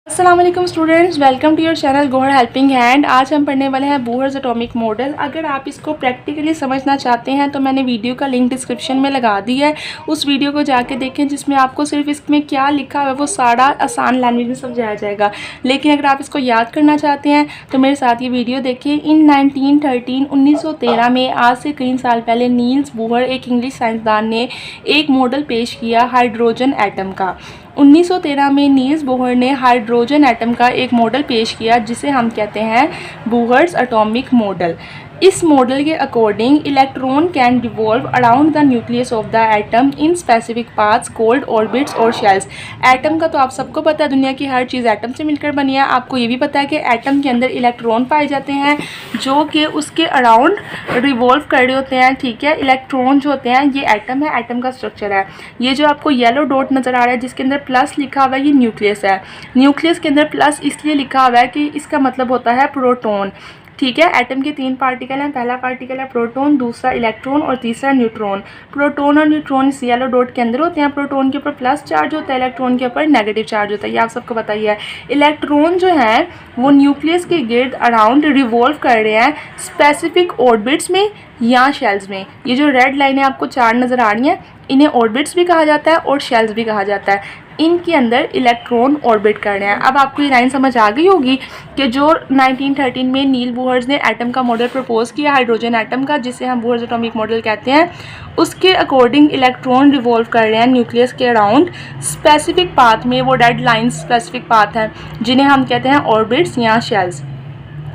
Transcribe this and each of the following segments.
अस्सलाम वालेकुम students, welcome to your channel Gohar helping hand. आज हम पढ़ने वाले हैं बोहर्स एटॉमिक मॉडल। अगर आप इसको प्रैक्टिकली समझना चाहते हैं तो मैंने वीडियो का लिंक डिस्क्रिप्शन में लगा दी है, उस वीडियो को जाके देखें जिसमें आपको सिर्फ इसमें क्या लिखा हुआ है वो सारा आसान लैंग्वेज में समझाया जाएगा। लेकिन अगर आप इसको याद करना चाहते हैं तो मेरे साथ ये वीडियो देखें। इन 1913 में, आज से कई साल पहले, नील्स बोहर एक इंग्लिश साइंसदान ने एक मॉडल पेश किया हाइड्रोजन एटम का। 1913 में नील्स बोहर ने हाइड्रोजन एटम का एक मॉडल पेश किया जिसे हम कहते हैं बोहर्स एटॉमिक मॉडल। इस मॉडल के according electron can revolve around the nucleus of the atom in specific paths called orbits और शेल्स। एटम का तो आप सबको पता है, दुनिया की हर चीज़ एटम से मिलकर बनी है। आपको ये भी पता है कि एटम के अंदर इलेक्ट्रॉन पाए जाते हैं जो कि उसके अराउंड रिवॉल्व कर रहे होते हैं। ठीक है, इलेक्ट्रॉन जो होते हैं ये एटम है, एटम का स्ट्रक्चर है। ये जो आपको येलो डॉट नज़र आ रहा है जिसके अंदर प्लस लिखा हुआ है, ये न्यूक्लियस है। न्यूक्लियस के अंदर प्लस इसलिए लिखा हुआ है कि इसका मतलब होता है प्रोटॉन। ठीक है, एटम के 3 पार्टिकल हैं। पहला पार्टिकल है प्रोटॉन, दूसरा इलेक्ट्रॉन और तीसरा न्यूट्रॉन। प्रोटॉन और न्यूट्रॉन इस येलो डॉट के अंदर होते हैं। प्रोटॉन के ऊपर प्लस चार्ज होता है, इलेक्ट्रॉन के ऊपर नेगेटिव चार्ज होता है। ये आप सबको पता ही है। इलेक्ट्रॉन जो है वो न्यूक्लियस के गिर्द अराउंड रिवॉल्व कर रहे हैं स्पेसिफिक ऑर्बिट्स में या शेल्स में। ये जो रेड लाइनें आपको 4 नज़र आ रही हैं, इन्हें ऑर्बिट्स भी कहा जाता है और शेल्स भी कहा जाता है। इनके अंदर इलेक्ट्रॉन ऑर्बिट कर रहे हैं। अब आपको ये लाइन समझ आ गई होगी कि जो 1913 में नील बोहर्स ने एटम का मॉडल प्रपोज किया हाइड्रोजन एटम का, जिसे हम बोहर्स एटॉमिक मॉडल कहते हैं, उसके अकॉर्डिंग इलेक्ट्रॉन रिवॉल्व कर रहे हैं न्यूक्लियस के अराउंड स्पेसिफिक पाथ में। वो रेड लाइन स्पेसिफिक पाथ हैं जिन्हें हम कहते हैं ऑर्बिट्स या shells.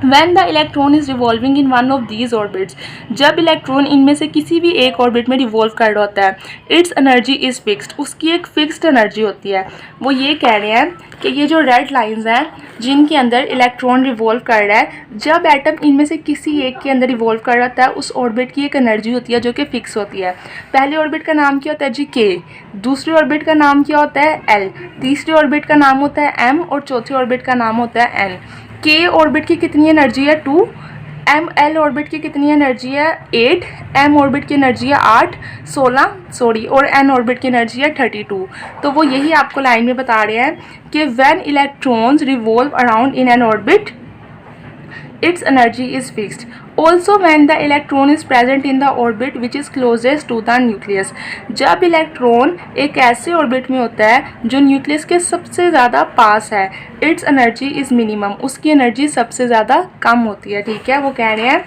When the electron is revolving in one of these orbits, जब इलेक्ट्रॉन इनमें से किसी भी एक ऑर्बिट में रिवॉल्व कर रहा होता है, इट्स एनर्जी इज़ फिक्स्ड, उसकी एक फिक्स्ड एनर्जी होती है। वो ये कह रहे हैं कि ये जो रेड लाइंस हैं जिनके अंदर इलेक्ट्रॉन रिवॉल्व कर रहा है, जब एटम इनमें से किसी एक के अंदर रिवॉल्व कर रहा होता है, उस ऑर्बिट की एक एनर्जी होती है जो कि फिक्स होती है। पहले ऑर्बिट का नाम क्या होता है जी? के। दूसरी ऑर्बिट का नाम क्या होता है? एल। तीसरी ऑर्बिट का नाम होता है एम और चौथी ऑर्बिट का नाम होता है एन। के ऑर्बिट की कितनी एनर्जी है? 2। एम एल ऑर्बिट की कितनी एनर्जी है? 8। एम ऑर्बिट की एनर्जी है 16 और एन ऑर्बिट की एनर्जी है 32। तो वो यही आपको लाइन में बता रहे हैं कि when electrons revolve around in an orbit its energy is fixed. Also when the electron is present in the orbit which is closest to the nucleus, जब इलेक्ट्रॉन एक ऐसे ऑर्बिट में होता है जो न्यूक्लियस के सबसे ज़्यादा पास है, its energy is minimum, उसकी एनर्जी सबसे ज़्यादा कम होती है। ठीक है, वो कह रहे हैं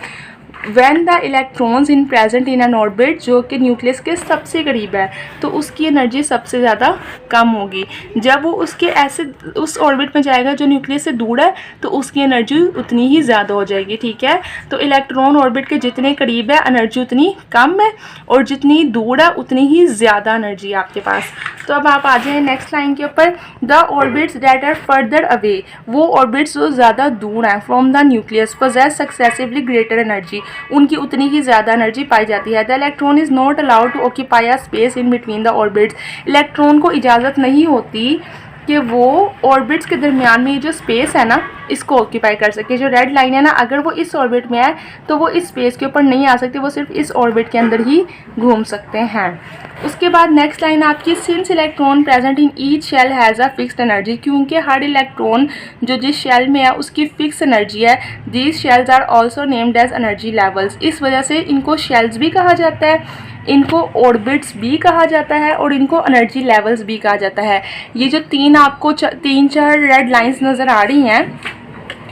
when the electrons in present in an orbit, जो कि न्यूक्लियस के सबसे करीब है, तो उसकी एनर्जी सबसे ज़्यादा कम होगी। जब वो उसके ऐसे उस ऑर्बिट में जाएगा जो न्यूक्लियस से दूर है, तो उसकी एनर्जी उतनी ही ज़्यादा हो जाएगी। ठीक है, तो इलेक्ट्रॉन ऑर्बिट के जितने करीब है एनर्जी उतनी कम है और जितनी दूर है उतनी ही ज़्यादा एनर्जी है आपके पास। तो अब आप आ जाएँ नेक्स्ट लाइन के ऊपर। The orbits that are further away, वो ऑर्बिट्स जो ज़्यादा दूर हैं from the nucleus, possess successively greater energy, उनकी उतनी ही ज़्यादा एनर्जी पाई जाती है। The electron is not allowed to occupy a space in between the orbits, electron को इजाज़त नहीं होती कि वो ऑर्बिट्स के दरमियान में ये जो स्पेस है ना, इसको ऑक्यूपाई कर सके। जो रेड लाइन है ना, अगर वो इस ऑर्बिट में है तो वो इस स्पेस के ऊपर नहीं आ सकते, वो सिर्फ इस ऑर्बिट के अंदर ही घूम सकते हैं। उसके बाद नेक्स्ट लाइन आपकी, since electron present in each shell has a fixed energy, क्योंकि हर इलेक्ट्रॉन जो जिस शेल में है उसकी फिक्स एनर्जी है। These shells are also named as energy levels, इस वजह से इनको शेल्स भी कहा जाता है, इनको ऑर्बिट्स भी कहा जाता है और इनको एनर्जी लेवल्स भी कहा जाता है। ये जो आपको 3-4 रेड लाइंस नज़र आ रही हैं,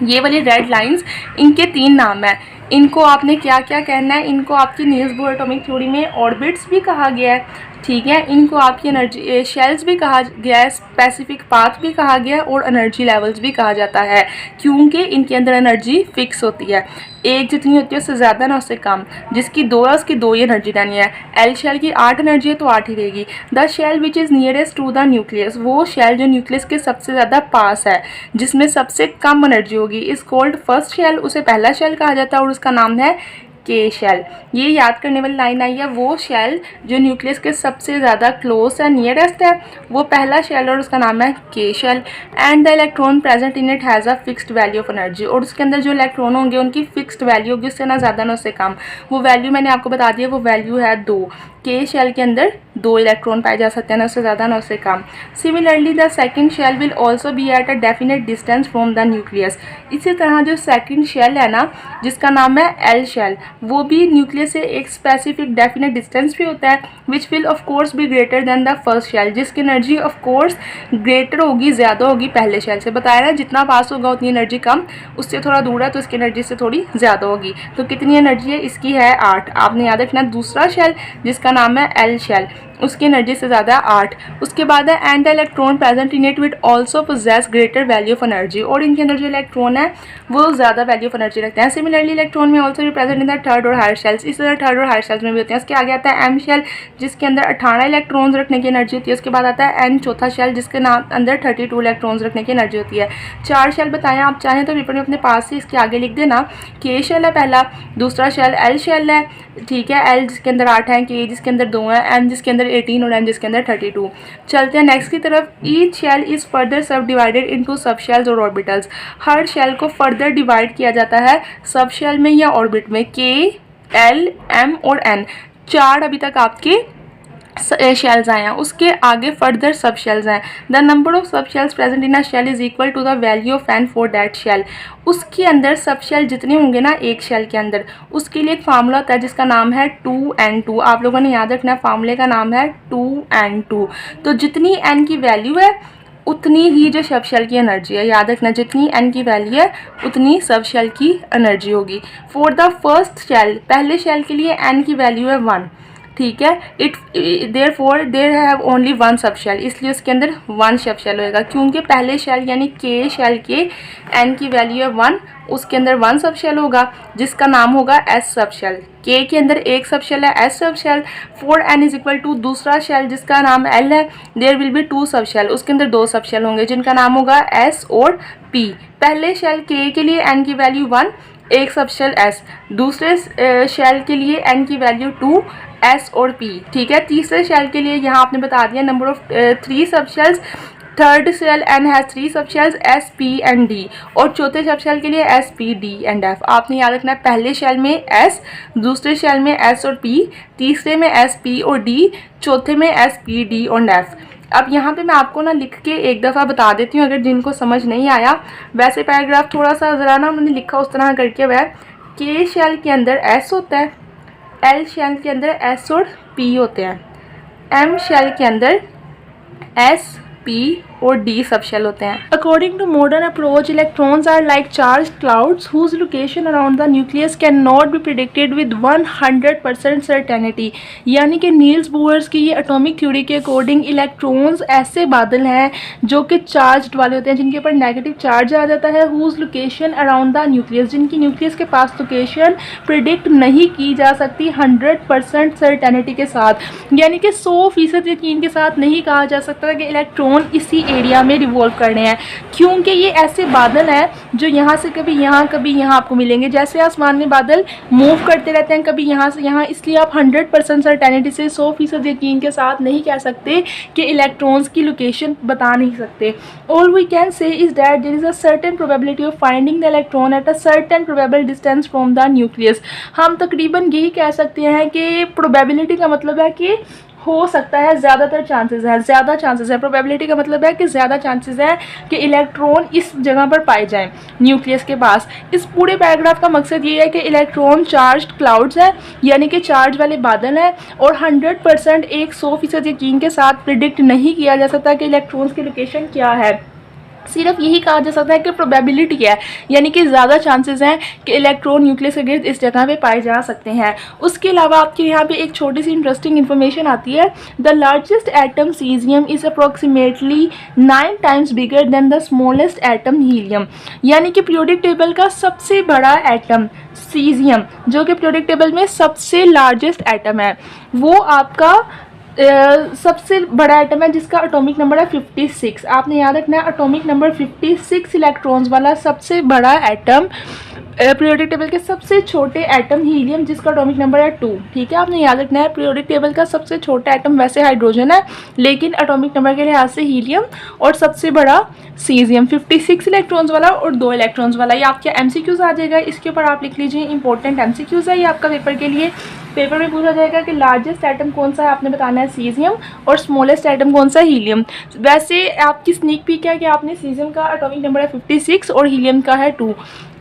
ये वाली रेड लाइंस, इनके 3 नाम हैं। इनको आपने क्या क्या कहना है? इनको आपकी नील्स बोहर एटॉमिक थ्योरी में ऑर्बिट्स भी कहा गया है। ठीक है, इनको आपकी एनर्जी शेल्स भी कहा गया है, स्पेसिफिक पाथ भी कहा गया है और एनर्जी लेवल्स भी कहा जाता है, क्योंकि इनके अंदर एनर्जी फिक्स होती है। एक जितनी होती है उससे ज़्यादा ना उससे कम। जिसकी 2 है उसकी 2 ही एनर्जी रहनी है। एल शेल की 8 एनर्जी है तो 8 ही रहेगी। The shell which is nearest to the nucleus, वो शेल जो न्यूक्लियस के सबसे ज़्यादा पास है, जिसमें सबसे कम एनर्जी होगी, इस कॉल्ड फर्स्ट शेल, उसे पहला शेल कहा जाता है और उसका नाम है के शेल। ये याद करने वाली लाइन आई है, वो शेल जो न्यूक्लियस के सबसे ज़्यादा क्लोज है, नियरेस्ट है, वो पहला शेल और उसका नाम है K shell. And the electron present in it has a fixed value of energy, और उसके अंदर जो इलेक्ट्रॉन होंगे उनकी फिक्स्ड वैल्यू होगी, उससे ना ज़्यादा ना उससे कम। वो वैल्यू मैंने आपको बता दिया, वो वैल्यू है 2। के शेल के अंदर 2 इलेक्ट्रॉन पाए जा सकते हैं, ना उससे ज़्यादा ना उससे कम। Similarly the second shell will also be at a definite distance from the nucleus. इसी तरह जो सेकंड शेल है ना, जिसका नाम है एल शेल, वो भी न्यूक्लियस से एक स्पेसिफिक डेफिनेट डिस्टेंस पे होता है, which will of course be greater than the first shell, जिसकी एनर्जी ऑफ कोर्स ग्रेटर होगी, ज़्यादा होगी पहले शेल से। बताया ना, जितना पास होगा उतनी एनर्जी कम, उससे थोड़ा दूर है तो इसकी एनर्जी से थोड़ी ज़्यादा होगी। तो कितनी एनर्जी है इसकी? है 8। आपने याद रखना दूसरा शेल जिसका नाम है एल शेल, उसकी एनर्जी से ज़्यादा 8। उसके बाद है and the electron present in it will also possess greater value of energy, और इनके अंदर जो इलेक्ट्रॉन है वो ज़्यादा वैल्यू ऑफ एनर्जी रखते हैं। सिमिलरली इलेक्ट्रॉन में ऑल्सो भी प्रेजेंट इन द थर्ड और हायर शेल्स, इस तरह थर्ड और हायर शेल्स में भी होते हैं। उसके आगे आता है एम शेल, जिसके अंदर 18 इलेक्ट्रॉन्स रखने की एनर्जी होती है। उसके बाद आता है एन, चौथा शेल, जिसके अंदर 32 इलेक्ट्रॉन्स रखने की एनर्जी होती है। 4 शेल बताएं, आप चाहें तो पेपर में अपने पास से इसके आगे लिख देना। के शेल है पहला, दूसरा शेल एल शेल है, ठीक है, एल जिसके अंदर 8 है, के जिसके अंदर 2 है, एम जिसके अंदर 18 और एन जिसके अंदर 32। चलते हैं नेक्स्ट की तरफ। ईच शेल इज फर्दर सब डिवाइडेड इनटू सब शेल्स और ऑर्बिटल्स। हर शेल को फर्दर डिवाइड किया जाता है सब शेल में या ऑर्बिट में। के, एल, एम और एन, 4 अभी तक आपके शेल्स आए हैं। उसके आगे फर्दर सब शेल्स हैं। The number of sub shells present in a shell is equal to the value of n for that shell. उसके अंदर सब शेल जितने होंगे ना एक शेल के अंदर, उसके लिए एक फार्मूला होता है जिसका नाम है 2n2। आप लोगों ने याद रखना है, फार्मूले का नाम है 2n2। तो जितनी n की वैल्यू है उतनी ही जो सब शेल की एनर्जी है, याद रखना, जितनी n की वैल्यू है उतनी सब शेल की एनर्जी होगी। फॉर द फर्स्ट शेल, पहले शेल के लिए n की वैल्यू है 1, ठीक है। देयरफॉर देयर हैव ओनली 1 सब शेल, इसलिए उसके अंदर 1 सब शेल होएगा, क्योंकि पहले शेल यानी के शेल के n की वैल्यू है 1, उसके अंदर 1 सब शेल होगा जिसका नाम होगा एस सब शेल। के के अंदर 1 सब शेल है, S sub shell. For n is equal to दूसरा शेल जिसका नाम एल है, देयर विल बी 2 सब शेल, उसके अंदर 2 सब शेल होंगे जिनका नाम होगा एस और पी। पहले शेल के लिए n की वैल्यू 1, 1 सब शेल एस। दूसरे शेल के लिए n की वैल्यू 2, एस और पी, ठीक है। तीसरे शेल के लिए यहाँ आपने बता दिया number of 3 sub shells. Third shell n has 3 sub shells, S, P and D. और चौथे सब शेल के लिए S, P, D and F. आपने याद रखना है, पहले शेल में एस, दूसरे शेल में एस और पी, तीसरे में एस, पी और डी, चौथे में एस, पी, डी और एफ। अब यहाँ पे मैं आपको ना लिख के एक दफ़ा बता देती हूँ, अगर जिनको समझ नहीं आया। वैसे पैराग्राफ थोड़ा सा ज़रा ना मैंने लिखा उस तरह करके वह के शेल के अंदर एस होता है, एल शेल के अंदर एस और पी होते हैं, एम शेल के अंदर एस, पी और डी सब शेल होते हैं। According to modern approach, electrons are like charge clouds whose location around the nucleus can not be predicted with 100% certainty. यानी कि नील्स बोहर्स की ये एटॉमिक थ्योरी के अकॉर्डिंग इलेक्ट्रॉन्स ऐसे बादल हैं जो कि चार्ज वाले होते हैं, जिनके ऊपर नेगेटिव चार्ज आ जाता है, whose location around the nucleus, जिनकी न्यूक्लियस के पास लोकेशन प्रिडिक्ट नहीं की जा सकती 100% सर्टेनिटी के साथ। यानी कि 100% यकीन के साथ नहीं कहा जा सकता कि इलेक्ट्रॉन इसी एरिया में रिवॉल्व करने हैं, क्योंकि ये ऐसे बादल हैं जो यहाँ से कभी यहाँ आपको मिलेंगे। जैसे आसमान में बादल मूव करते रहते हैं कभी यहाँ से यहाँ, इसलिए आप 100% सर्टेनिटी से 100% यकीन के साथ नहीं कह सकते कि इलेक्ट्रॉन्स की लोकेशन बता नहीं सकते। All we can say is that there is a certain probability of finding the electron at a certain probable distance from the nucleus. हम तकरीबन यही कह सकते हैं कि प्रोबेबिलिटी का मतलब है कि हो सकता है, ज़्यादातर चांसेस है, ज़्यादा चांसेस है। प्रोबेबिलिटी का मतलब है कि ज़्यादा चांसेस है कि इलेक्ट्रॉन इस जगह पर पाए जाएं न्यूक्लियस के पास। इस पूरे पैराग्राफ का मकसद ये है कि इलेक्ट्रॉन चार्ज्ड क्लाउड्स हैं, यानी कि चार्ज वाले बादल हैं, और 100% 100% यकीन के साथ प्रिडिक्ट नहीं किया जा सकता कि इलेक्ट्रॉन्स की लोकेशन क्या है। सिर्फ यही कहा जा सकता है कि प्रोबेबिलिटी है, यानी कि ज़्यादा चांसेस हैं कि इलेक्ट्रॉन न्यूक्लियस के गिर्द इस जगह पे पाए जा सकते हैं। उसके अलावा आपके यहाँ पे एक छोटी सी इंटरेस्टिंग इन्फॉर्मेशन आती है। The largest atom caesium is approximately 9 times bigger than the smallest atom helium. यानी कि पीरियोडिक टेबल का सबसे बड़ा एटम सीजियम, जो कि पीरियोडिक टेबल में सबसे लार्जेस्ट एटम है, वो आपका सबसे बड़ा एटम है जिसका एटॉमिक नंबर है 56। आपने याद रखना है, एटॉमिक नंबर 56 इलेक्ट्रॉन्स वाला सबसे बड़ा एटम पीरियोडिक टेबल के सबसे छोटे एटम हीलियम जिसका एटॉमिक नंबर है 2। ठीक है, आपने याद रखना है पीरियोडिक टेबल का सबसे छोटा एटम वैसे हाइड्रोजन है, लेकिन एटॉमिक नंबर के लिहाज से हीलियम, और सबसे बड़ा सीजियम 56 इलेक्ट्रॉन्स वाला और 2 इलेक्ट्रॉन्स वाला। ये आपके एमसीक्यूज आ जाएगा, इसके ऊपर आप लिख लीजिए इंपॉर्टेंट एमसीक्यूज है ये आपका पेपर के लिए। पेपर में पूछा जाएगा कि लार्जेस्ट एटम कौन सा है, आपने बताना है सीजियम, और स्मॉलेस्ट एटम कौन सा है, हीलियम। वैसे आपकी स्नीक पीक है कि आपने सीजियम का एटॉमिक नंबर है 56 और हीलियम का है 2।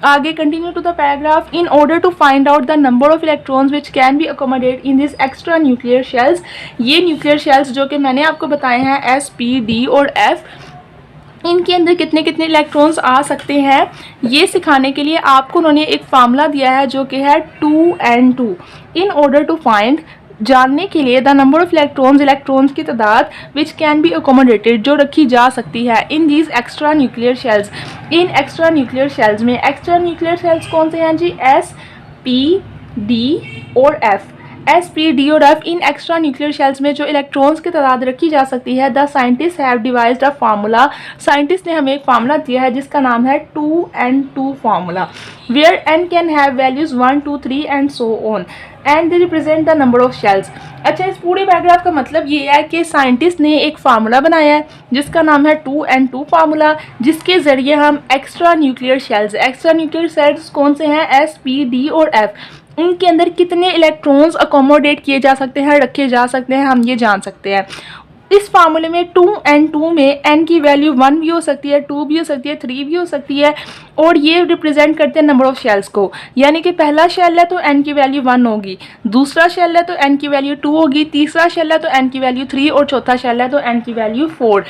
आगे continue to the paragraph. In order to find out the number of electrons which can be accommodate in this extra nuclear shells, ये न्यूक्लियर शेल्स जो कि मैंने आपको बताए हैं एस, पी, डी और एफ, इनके अंदर कितने कितने इलेक्ट्रॉन्स आ सकते हैं, ये सिखाने के लिए आपको उन्होंने एक फार्मूला दिया है जो कि है 2n2। In order to find, जानने के लिए, द नंबर ऑफ इलेक्ट्रॉन्स की तादाद विच कैन बी अकोमोडेटेड, जो रखी जा सकती है in these extra nuclear shells, in extra nuclear shells में। एक्स्ट्रा न्यूक्लियर शेल्स कौन से हैं जी, एस, पी, डी और एफ। एस, पी, डी और एफ, इन एक्स्ट्रा न्यूक्लियर शेल्स में जो इलेक्ट्रॉन्स की तादाद रखी जा सकती है, the scientist have devised a formula, scientist ने हमें एक फार्मूला दिया है जिसका नाम है 2n2 formula, where n can have values 1, 2, 3 and so on, and they represent the number of shells. अच्छा, इस पूरे पैराग्राफ का मतलब ये है कि साइंटिस्ट ने एक फार्मूला बनाया है जिसका नाम है 2n2 फार्मूला, जिसके ज़रिए हम एक्स्ट्रा न्यूक्लियर शेल्स कौन से हैं, एस, पी, डी और एफ, उनके अंदर कितने इलेक्ट्रॉन्स अकोमोडेट किए जा सकते हैं, रखे जा सकते हैं, हम ये जान सकते हैं। इस फार्मूले में 2n2 में n की वैल्यू 1 भी हो सकती है, 2 भी हो सकती है, 3 भी हो सकती है, और ये रिप्रेजेंट करते हैं नंबर ऑफ शेल्स को। यानी कि पहला शेल है तो n की वैल्यू 1 होगी, दूसरा शेल है तो n की वैल्यू 2 होगी, तीसरा शेल है तो n की वैल्यू 3 और चौथा शेल है तो n की value 4।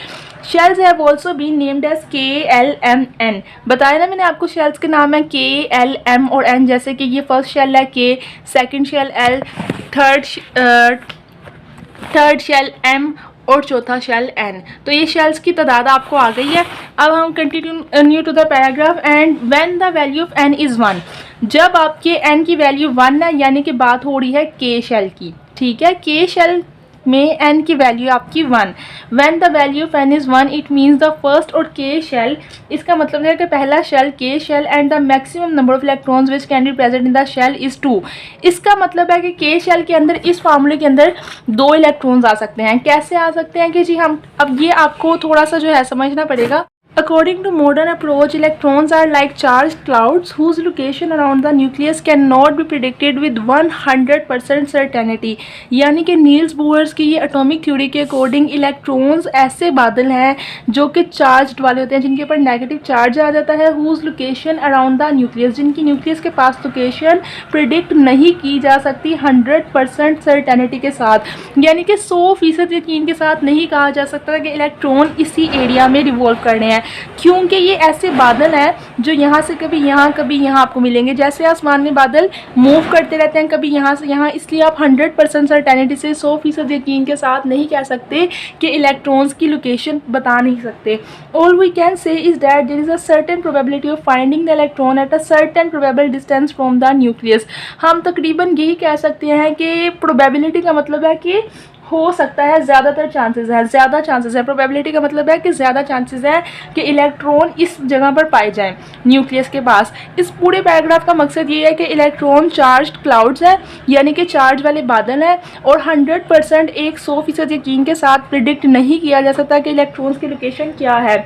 Shells have also been named as K, L, M, N। बताया ना मैंने आपको शेल्स के नाम है K, L, M और N, जैसे कि ये फर्स्ट शेल है K, second shell L, third shell M और चौथा शेल N। तो ये शेल्स की तादाद आपको आ गई है। अब हम continue to the paragraph. And when the value of n is 1, जब आपके n की वैल्यू 1 है, यानी कि बात हो रही है K शेल की। ठीक है, K शेल में n की वैल्यू आपकी 1। When the value of n is 1 it means the first और K शेल, इसका मतलब है कि पहला shell K shell and the maximum number of electrons which can be present in the shell is 2। इसका मतलब है कि K शेल के अंदर, इस फार्मूले के अंदर 2 इलेक्ट्रॉन्स आ सकते हैं। कैसे आ सकते हैं कि जी हम, अब ये आपको थोड़ा सा जो है समझना पड़ेगा। According to modern approach, electrons are like charged clouds whose location around the nucleus cannot be predicted with 100% certainty। यानी कि नील्स बोहर्स की ये एटॉमिक थ्योरी के अकॉर्डिंग इलेक्ट्रॉन्स ऐसे बादल हैं जो कि चार्ज्ड वाले होते हैं, जिनके ऊपर नेगेटिव चार्ज आ जाता है, whose location around the nucleus, जिनकी न्यूक्लियस के पास लोकेशन प्रिडिक्ट नहीं की जा सकती 100% सर्टेनिटी के साथ, यानी कि 100% यकीन के साथ नहीं कहा जा सकता कि इलेक्ट्रॉन इसी एरिया में रिवॉल्व कर रहे हैं, क्योंकि ये ऐसे बादल हैं जो यहाँ से कभी यहाँ आपको मिलेंगे। जैसे आसमान में बादल मूव करते रहते हैं कभी यहाँ से यहाँ, इसलिए आप 100% सर्टेनिटी से 100% यकीन के साथ नहीं कह सकते कि इलेक्ट्रॉन्स की लोकेशन बता नहीं सकते। All we can say is that there is a certain probability of finding the electron at a certain probable distance from the nucleus. हम तकरीबन यही कह सकते हैं कि प्रोबेबिलिटी का मतलब है कि हो सकता है, ज़्यादातर चांसेस है, ज़्यादा चांसेस है। प्रोबेबिलिटी का मतलब है कि ज़्यादा चांसेस है कि इलेक्ट्रॉन इस जगह पर पाए जाएं, न्यूक्लियस के पास। इस पूरे पैराग्राफ का मकसद ये है कि इलेक्ट्रॉन चार्ज्ड क्लाउड्स हैं, यानी कि चार्ज वाले बादल हैं, और 100% 100% यकीन के साथ प्रिडिक्ट नहीं किया जा सकता कि इलेक्ट्रॉन्स की लोकेशन क्या है।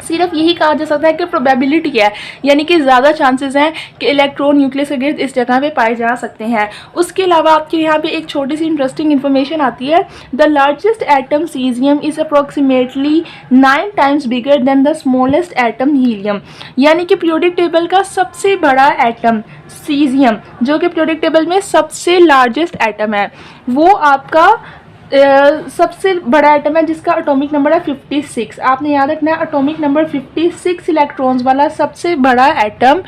सिर्फ यही कहा जा सकता है कि प्रोबेबिलिटी है, यानी कि ज़्यादा चांसेस हैं कि इलेक्ट्रॉन न्यूक्लियस के गिर्द इस जगह पे पाए जा सकते हैं। उसके अलावा आपके यहाँ पे एक छोटी सी इंटरेस्टिंग इन्फॉर्मेशन आती है। The largest atom caesium is approximately 9 times bigger than the smallest atom helium. यानी कि पीरियोडिक टेबल का सबसे बड़ा एटम सीजियम, जो कि पीरियोडिक टेबल में सबसे लार्जेस्ट एटम है, वो आपका सबसे बड़ा एटम है जिसका एटॉमिक नंबर है 56। आपने याद रखना है एटॉमिक नंबर 56 इलेक्ट्रॉन्स वाला सबसे बड़ा एटम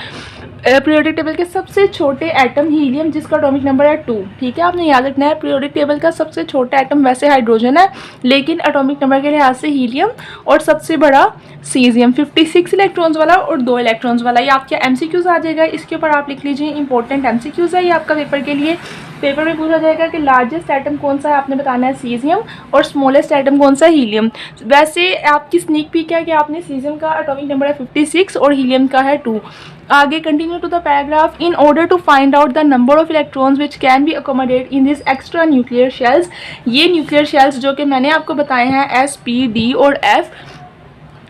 पीरियोडिक टेबल के सबसे छोटे एटम हीलियम जिसका एटॉमिक नंबर है 2। ठीक है, आपने याद रखना है पीरियोडिक टेबल का सबसे छोटा एटम वैसे हाइड्रोजन है, लेकिन एटॉमिक नंबर के लिहाज से हीलियम, और सबसे बड़ा सीजियम 56 इलेक्ट्रॉन्स वाला और 2 इलेक्ट्रॉन्स वाला। ये आपके एमसीक्यूज आ जाएगा, इसके ऊपर आप लिख लीजिए इंपॉर्टेंट एमसीक्यूज है ये आपका पेपर के लिए। पेपर में पूछा जाएगा कि लार्जेस्ट एटम कौन सा है, आपने बताना है सीजियम, और स्मॉलेस्ट एटम कौन सा है, हीलियम। वैसे आपकी स्नीक पीक है कि आपने सीजियम का एटॉमिक नंबर है 56 और हीलियम का है 2। आगे continue to the paragraph. In order to find out the number of electrons which can be accommodate in this extra nuclear shells. ये न्यूक्लियर शेल्स जो कि मैंने आपको बताए हैं S, P, D और F,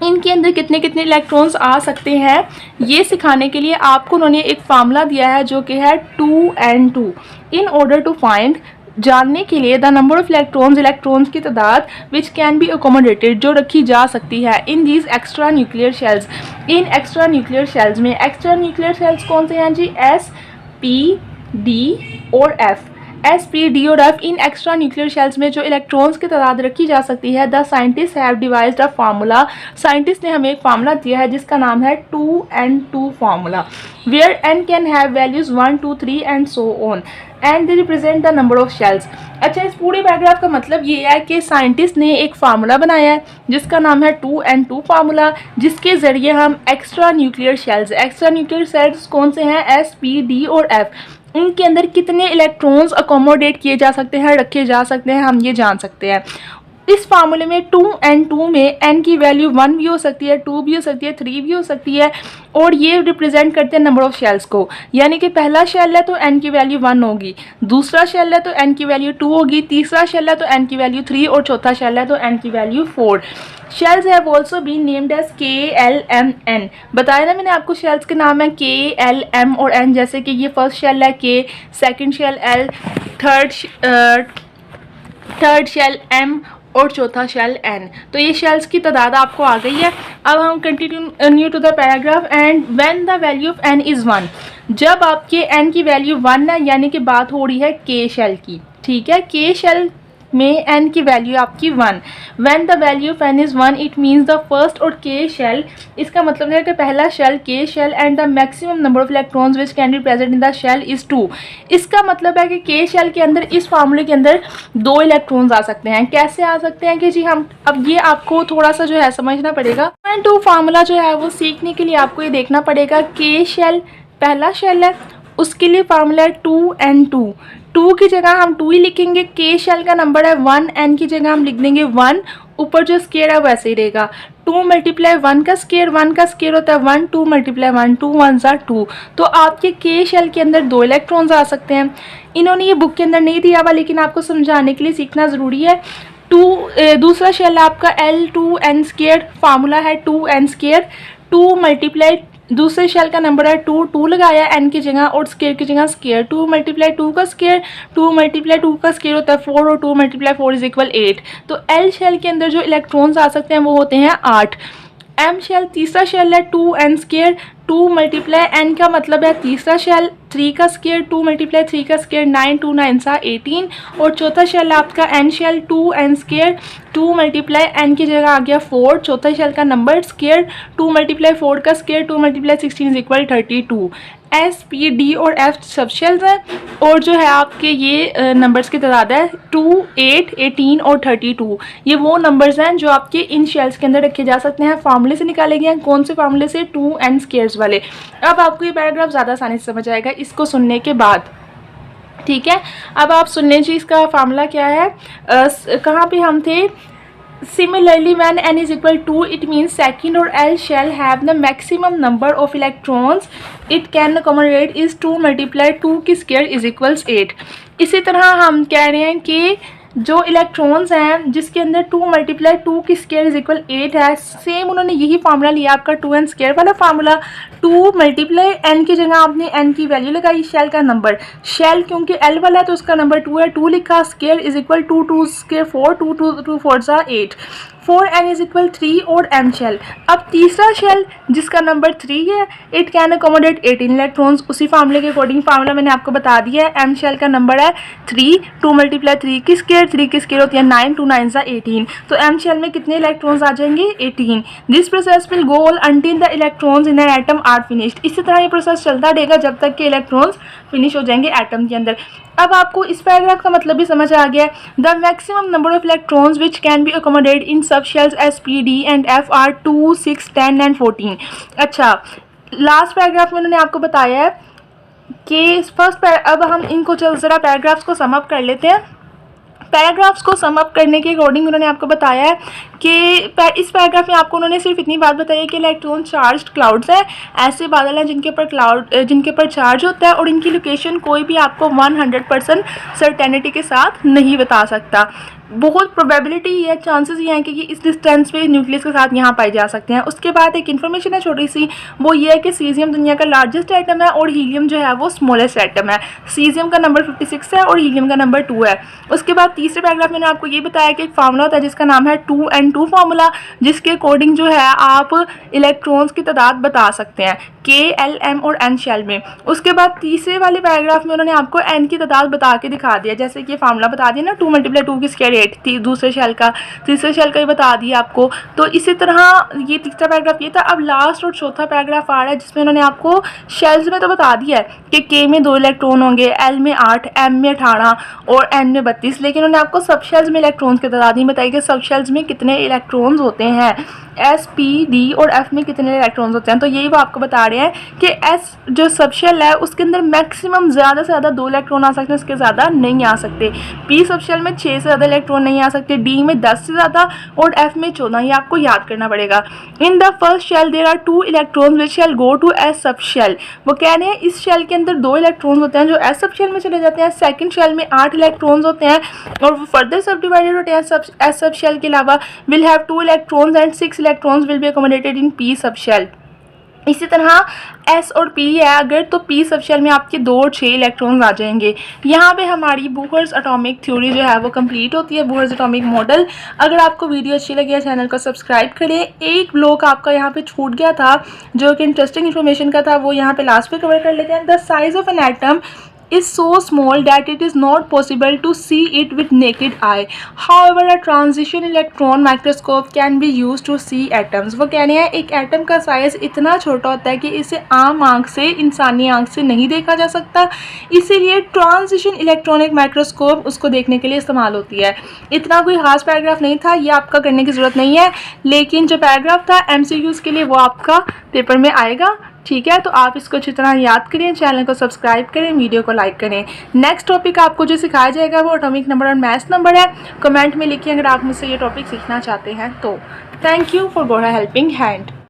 इनके अंदर कितने कितने इलेक्ट्रॉन्स आ सकते हैं, ये सिखाने के लिए आपको उन्होंने एक फार्मूला दिया है जो कि है 2n2। In order to find, जानने के लिए, द नंबर ऑफ इलेक्ट्रॉन्स की तादाद विच कैन बी अकोमोडेटेड, जो रखी जा सकती है in these extra nuclear shells, in extra nuclear shells में। एक्स्ट्रा न्यूक्लियर शेल्स कौन से हैं जी, S, P, D और F। S, P, D और F, इन एक्स्ट्रा न्यूक्लियर शेल्स में जो इलेक्ट्रॉन्स की तादाद रखी जा सकती है। The scientist have devised a formula, scientist ने हमें एक फार्मूला दिया है जिसका नाम है 2n2 formula, where n can have values 1, 2, 3 and so on, and they represent the number of shells. अच्छा, इस पूरे पैराग्राफ का मतलब ये है कि साइंटिस्ट ने एक फार्मूला बनाया है जिसका नाम है 2n2 फार्मूला, जिसके ज़रिए हम एक्स्ट्रा न्यूक्लियर शेल्स कौन से हैं, S, P, D और F, उनके अंदर कितने इलेक्ट्रॉन्स अकोमोडेट किए जा सकते हैं, रखे जा सकते हैं, हम ये जान सकते हैं। इस फार्मूले में 2n2 में n की वैल्यू 1 भी हो सकती है, 2 भी हो सकती है, 3 भी हो सकती है, और ये रिप्रेजेंट करते हैं नंबर ऑफ शेल्स को। यानी कि पहला शेल है तो n की वैल्यू 1 होगी, दूसरा शेल है तो n की वैल्यू 2 होगी, तीसरा शेल है तो n की वैल्यू 3 और चौथा शेल है तो n की value 4। Shells have also been named as K, L, M, N। बताया ना मैंने आपको शेल्स के नाम है K, L, M और N। जैसे कि ये फर्स्ट शेल है K, second shell L, third shell M और चौथा शेल N। तो ये शेल्स की तादाद आपको आ गई है। अब हम continue to the paragraph. And when the value of n is 1, जब आपके n की वैल्यू 1 है, यानी कि बात हो रही है K शेल की, ठीक है, K शेल में n की वैल्यू आपकी 1। When the value of n is 1 it means the first और K शेल, इसका मतलब है कि पहला shell K shell and the maximum number of electrons which can be present in the shell is 2। इसका मतलब है कि K शेल के अंदर, इस फार्मूले के अंदर 2 इलेक्ट्रॉन्स आ सकते हैं। कैसे आ सकते हैं कि जी हम, अब ये आपको थोड़ा सा जो है समझना पड़ेगा। 2 फार्मूला जो है वो सीखने के लिए आपको ये देखना पड़ेगा, K शेल पहला शेल है, उसके लिए फार्मूला है 2n2। 2 की जगह हम 2 ही लिखेंगे, K शेल का नंबर है 1, n की जगह हम लिख देंगे 1, ऊपर जो स्केयर है वैसे ही रहेगा। 2 मल्टीप्लाई 1 का स्केयर, 1 का स्केयर होता है 1, 2 मल्टीप्लाई 1, 2 1 ज़ा 2। तो आपके K शेल के अंदर 2 इलेक्ट्रॉन्स आ सकते हैं। इन्होंने ये बुक के अंदर नहीं दिया हुआ, लेकिन आपको समझाने के लिए सीखना ज़रूरी है। दूसरा शेल आपका L2n स्केयर, फार्मूला है 2n स्केयर, 2 मल्टीप्लाई, दूसरे शेल का नंबर है 2, 2 लगाया n की जगह और स्केयर की जगह स्केयर, 2 मल्टीप्लाई 2 का स्केयर, 2 मल्टीप्लाई 2 का स्केयर होता है 4 और 2 मल्टीप्लाई 4 इज इक्वल 8। तो L शेल के अंदर जो इलेक्ट्रॉन्स आ सकते हैं वो होते हैं 8। M शेल, तीसरा शेल है 2n स्केयर, 2 मल्टीप्लाई n का मतलब है तीसरा शेल, 3 का स्केयर, 2 मल्टीप्लाई 3 का स्केयर, 9, 2 9 सा 18, और चौथा शेल आपका n shell, 2n square, 2 multiply n की जगह आ गया 4, चौथा शेल का नंबर स्केयर, 2 मल्टीप्लाई 4 का square, 2 multiply 16 is equal 32। S, P, D और F सब शेल्स हैं, और जो है आपके ये नंबर्स की तादाद है 2, 8, 18 और 32। ये वो नंबर्स हैं जो आपके इन शेल्स के अंदर रखे जा सकते हैं। फार्मूले से निकाले गए हैं, कौन से फार्मूले से, 2n स्केयर्स वाले। अब आपको ये पैराग्राफ ज़्यादा आसानी से समझ आएगा इसको सुनने के बाद, ठीक है। अब आप सुन लीजिए इसका फार्मूला क्या है, कहाँ पे हम थे। Similarly, when n is equal to, it means second or L shall have the maximum number of electrons it can accommodate is 2 multiply 2 की square is equals 8। इसी तरह हम कह रहे हैं कि जो इलेक्ट्रॉन्स हैं जिसके अंदर 2 मल्टीप्लाई 2 की स्केयर इज इक्वल 8 है, सेम उन्होंने यही फार्मूला लिया आपका 2n स्केयर वाला फार्मूला। 2 मल्टीप्लाई n की जगह आपने n की वैल्यू लगाई, शेल का नंबर, शेल क्योंकि L वाला है तो उसका नंबर 2 है, 2 लिखा, स्केयर इज इक्वल 2, 2 स्केयर 4, 2 2 4 सा 8, 4n इज इक्वल 3 और m शेल। अब तीसरा शेल जिसका नंबर 3 है, इट कैन अकोमोडेट 18 इलेक्ट्रॉन्स। उसी फार्मूले के अकॉर्डिंग फार्मूला मैंने आपको बता दिया है। m शेल का नंबर है 3, 2 मल्टीप्लाई 3 की स्केयर, 3 की स्केयर होती है 9, 2 9 सा 18। तो m शेल में कितने इलेक्ट्रॉन्स आ जाएंगे, 18। This process will go on until the electrons in an atom are finished. इसी तरह ये प्रोसेस चलता रहेगा जब तक कि इलेक्ट्रॉन्स फिनिश हो जाएंगे एटम के अंदर। अब आपको इस पैराग्राफ का मतलब भी समझ आ गया। The maximum number of electrons which can be accommodate in sub shells S, P, D and F are 2, 6, 10 and 14। अच्छा, लास्ट पैराग्राफ में उन्होंने आपको बताया है कि फर्स्ट अब हम इनको ज़रा पैराग्राफ्स को सम अप कर लेते हैं। पैराग्राफ्स को सम अप करने के अकॉर्डिंग उन्होंने आपको बताया है कि इस पैराग्राफ में आपको उन्होंने सिर्फ इतनी बात बताई है कि इलेक्ट्रॉन चार्ज्ड क्लाउड्स हैं, ऐसे बादल हैं जिनके ऊपर चार्ज होता है और इनकी लोकेशन कोई भी आपको 100% सर्टेनिटी के साथ नहीं बता सकता। बहुत प्रोबेबिलिटी है, चांसेस ये हैं कि इस डिस्टेंस पे न्यूक्लियस के साथ यहाँ पाए जा सकते हैं। उसके बाद एक इन्फॉर्मेशन है छोटी सी, वो ये है कि सीजियम दुनिया का लार्जेस्ट एटम है और हीलियम जो है वो स्मॉलेस्ट एटम है। सीजियम का नंबर 56 है और हीलियम का नंबर 2 है। उसके बाद तीसरे पैराग्राफ मैंने आपको ये बताया कि एक फार्मूला होता है जिसका नाम है 2n2 फार्मूला, जिसके अकॉर्डिंग जो है आप इलेक्ट्रॉन्स की तादाद बता सकते हैं K, L, M और N शेल में। उसके बाद तीसरे वाले पैराग्राफ में उन्होंने आपको N की तादाद बता के दिखा दिया, जैसे कि फार्मूला बता दिया ना 2 × 2 की स्क्वायर 8, दूसरे शेल का, तीसरे शेल का भी बता दिया आपको। तो इसी तरह ये तीसरा पैराग्राफ ये था। अब लास्ट और चौथा पैराग्राफ आ रहा है जिसमें उन्होंने आपको शेल्स में तो बता दिया है कि K में 2 इलेक्ट्रॉन होंगे, L में 8, M में 18 और N में 32, लेकिन उन्होंने आपको सब शेल्स में इलेक्ट्रॉन्स की तादाद नहीं बताई कि सब शेल्स में कितने इलेक्ट्रॉन्स होते हैं, S, P, D और F में कितने इलेक्ट्रॉन्स होते हैं। तो यही वो आपको बता रहे हैं कि S जो सब शेल है उसके अंदर मैक्सिमम ज़्यादा से ज़्यादा 2 इलेक्ट्रॉन आ सकते हैं, उसके ज़्यादा नहीं आ सकते। P सब शेल में 6 से ज़्यादा इलेक्ट्रॉन नहीं आ सकते, D में 10 से ज़्यादा और F में 14। ये आपको याद करना पड़ेगा। In the first shell there are 2 electrons which shell go to S sub shell. वो कह रहे हैं इस शेल के अंदर 2 इलेक्ट्रॉन्स होते हैं जो S सब शेल में चले जाते हैं। सेकंड शेल में 8 इलेक्ट्रॉन्स होते हैं और वो फर्दर सब डिवाइडेड होते हैं S सब शेल के अलावा। Will have 2 electrons and 6 electrons will be accommodated in P sub shell. इसी तरह S और P है अगर, तो P सब शेल में आपके 2 और 6 इलेक्ट्रॉन्स आ जाएंगे। यहाँ पे हमारी बूहर्स एटॉमिक थ्योरी जो है वो कंप्लीट होती है, बूहर्स एटॉमिक मॉडल। अगर आपको वीडियो अच्छी लगी है चैनल को सब्सक्राइब करें। एक ब्लॉग आपका यहाँ पे छूट गया था जो कि इंटरेस्टिंग इन्फॉर्मेशन का था, वो यहाँ पे लास्ट पे कवर कर लेते हैं। The size of an atom is so small that it is not possible to see it with naked eye. However, a transition electron microscope can be used to see atoms. वो कह रहे हैं एक atom का size इतना छोटा होता है कि इसे आम आंख से, इंसानी आंख से नहीं देखा जा सकता, इसीलिए ट्रांजिशन इलेक्ट्रॉनिक माइक्रोस्कोप उसको देखने के लिए इस्तेमाल होती है। इतना कोई खास पैराग्राफ नहीं था, ये आपका करने की ज़रूरत नहीं है, लेकिन जो पैराग्राफ था MCQs के लिए वो आपका पेपर में आएगा। ठीक है, तो आप इसको अच्छी तरह याद करें, चैनल को सब्सक्राइब करें, वीडियो को लाइक करें। नेक्स्ट टॉपिक आपको जो सिखाया जाएगा वो एटॉमिक नंबर और मैथ्स नंबर है। कमेंट में लिखिए अगर आप मुझसे ये टॉपिक सीखना चाहते हैं तो। थैंक यू फॉर गोरा हेल्पिंग हैंड।